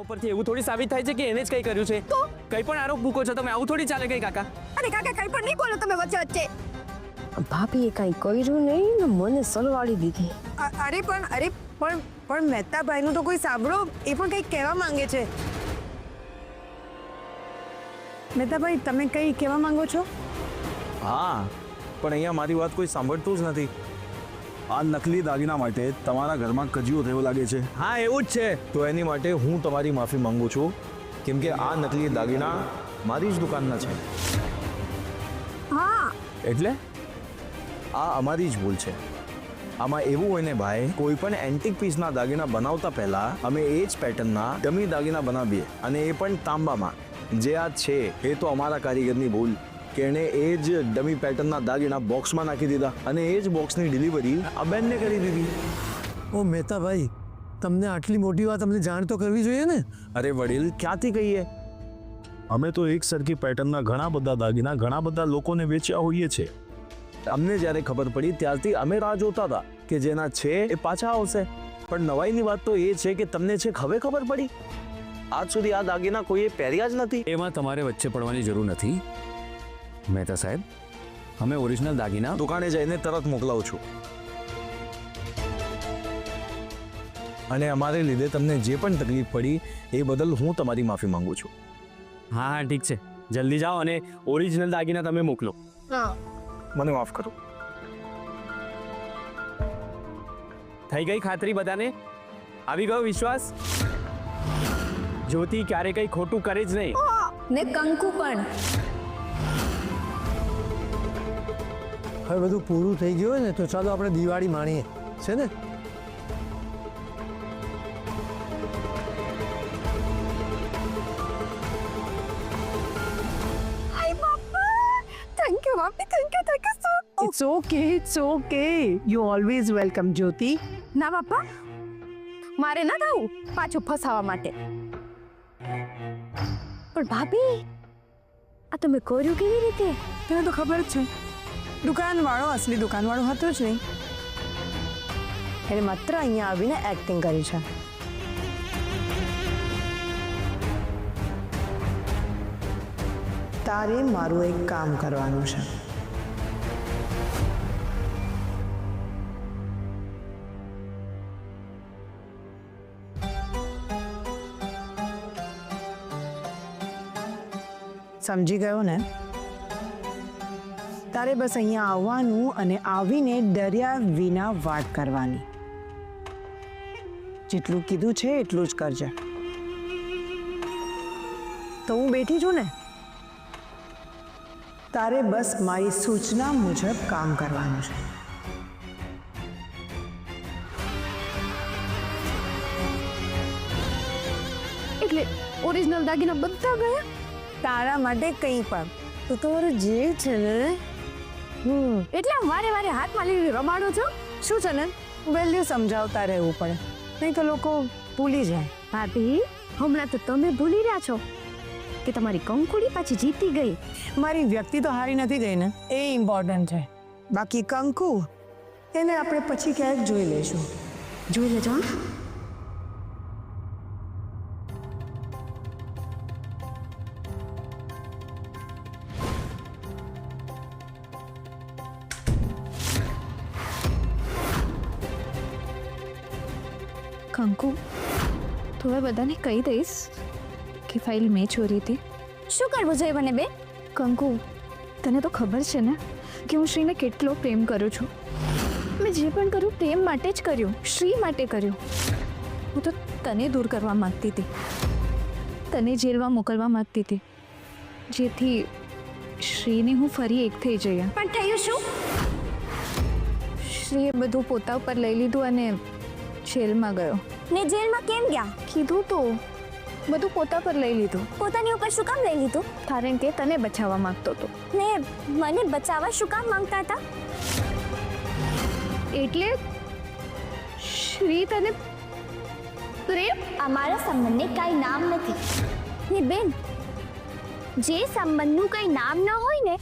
ઉપરથી એવું થોડી સાબિત થાય છે કે એને જ કંઈ કર્યું છે. તો કંઈ પણ આરોપ મૂકો છો તમે, આવું થોડી ચાલે કઈ કાકા. અરે કાકા કંઈ પણ નહીં બોલો તમે વચ્ચે વચ્ચે. ભાભીએ કાંઈ કર્યું નહીં ને મને સલવાડી દીધી. પણ મહેતાભાઈનું તો કોઈ સાંભળો, એ પણ કંઈક કહેવા માંગે છે. મહેતાભાઈ તમે કંઈ કહેવા માંગો છો? હા, પણ અહીંયા મારી વાત કોઈ સાંભળતું જ નથી. આ નકલી દાગીના માટે તમારા ઘરમાં કજિયો થયો લાગે છે. હા, એવું જ છે. તો એની માટે હું તમારી માફી માંગુ છું, કેમ કે આ નકલી દાગીના મારી જ દુકાનના છે. હા એટલે આ અમારી જ ભૂલ છે. આમાં એવું હોય ને ભાઈ, કોઈ પણ એન્ટિક પીસના દાગીના બનાવતા પહેલા અમે એ જ પેટર્નના ડમી દાગીના બનાવીએ, અને એ પણ તાંબામાં. જે આ છે એ તો અમારા કારીગરની ભૂલ કે એણે એ જ ડમી પેટર્નના દાગીના બોક્સમાં નાખી દીધા અને એ જ બોક્સની ડિલિવરી આ બેનને કરી દીધી. ઓ મહેતાભાઈ, તમને આટલી મોટી વાત અમને જાણ તો કરવી જોઈએ ને. અરે વડીલ, ક્યાંથી કહીએ? અમે તો એક સરખી પેટર્નના ઘણા બધા દાગીના ઘણા બધા લોકોને વેચ્યા હોઈએ છે. અમને જ્યારે ખબર પડી ત્યારથી અમે રાહ જોતા હતા કે જેના છે એ પાછા આવશે. પણ નવાઈની વાત તો એ છે કે તમને છે હવે ખબર પડી. આજ સુધી આ દાગીના કોઈએ પહેર્યા જ નથી. એમાં તમારે વચ્ચે પડવાની જરૂર નથી મહેતા સાહેબ. અમે ઓરિજિનલ દાગીના દુકાને જઈને તરત મોકલાવું છું. અને અમારે લીધે તમને જે પણ તકલીફ પડી એ બદલ હું તમારી માફી માંગુ છું. હા હા ઠીક છે, જલ્દી જાઓ અને ઓરિજિનલ દાગીના તમે મોકલો. હા મને માફ કરો. થઈ ગઈ ખાતરી બધાને? આવી ગયો વિશ્વાસ? જ્યોતિ ક્યારે કઈ ખોટું કરે જ નહીં. ને કંકુ પણ. હવે બધું પૂરું થઈ ગયું હોય ને તો ચાલો આપણે દિવાળી માણીએ, છે ને? થેન્ક યુ ભાભી, thank you so. It's okay. You always welcome, Jyoti. ના બાપા, મારે ના થવું પાછું ફસાવા માટે. પણ ભાભી, આ તમે કર્યું કેવી રીતે? તને તો ખબર જ છે, દુકાનવાળો અસલી દુકાનવાળો હતો જ નહીં. એને માત્ર અહીંયા આવીને એક્ટિંગ કરી છે. તારે મારું એક કામ કરવાનું છે. સમજી ગયો ને? તારે બસ અહીંયા આવવાનું અને આવીને ડર્યા વિના વાત કરવાની. જેટલું કીધું છે એટલું જ કરજે. તો હું બેઠી છું ને, તારે બસ મારી સૂચના મુજબ કામ કરવાનું છે. એટલે ઓરિજિનલ દાગીના બધા ગયા? તારા માટે કંઈ પણ. તો તમારો જીવ છે ને. એટલે વારે વારે હાથમાં લઈને રમાડો છો? શું છે ને, વેલ્યુ સમજાવતા રહેવું પડે, નહીં તો લોકો ભૂલી જાય. ભાભી, હમણાં તો તમે ભૂલી રહ્યા છો કે તમારી કંકુડી પાછી જીતી ગઈ. મારી વ્યક્તિ તો હારી નથી ગઈ ને, એ ઇમ્પોર્ટન્ટ છે. બાકી કંકુ, એને આપણે પછી ક્યારેક જોઈ લઈશું. જોઈ લેજો. કંકુ, તું હવે બધાને કહી દઈશ કે ફાઇલ મેં ચોરી હતી. શું કરવું જોઈએ મને બે? કંકુ, તને તો ખબર છે ને કે હું શ્રીને કેટલો પ્રેમ કરું છું. મેં જે પણ કર્યું પ્રેમ માટે જ કર્યું, શ્રી માટે કર્યું. હું તો તને દૂર કરવા માંગતી હતી, તને જેલમાં મોકલવા માંગતી હતી, જેથી શ્રીને હું ફરી એક થઈ જઈએ. પણ થયું શું? શ્રીએ બધું પોતા ઉપર લઈ લીધું અને જેલમાં ગયો. ને જેલમાં કેમ ગયા? કીધું તો, બધું પોતા પર લઈ લીધું. પોતાની ઉપર શું કામ લઈ લીધું? કારણ કે તને બચાવવા માંગતો હતો. ને મને બચાવવા શું કામ માંગતા હતા? એટલે શ્રી તને પ્રેમ? અમારા સંબંધને કાંઈ નામ નથી. ને બેન, જે સંબંધનું કંઈ નામ ન હોય ને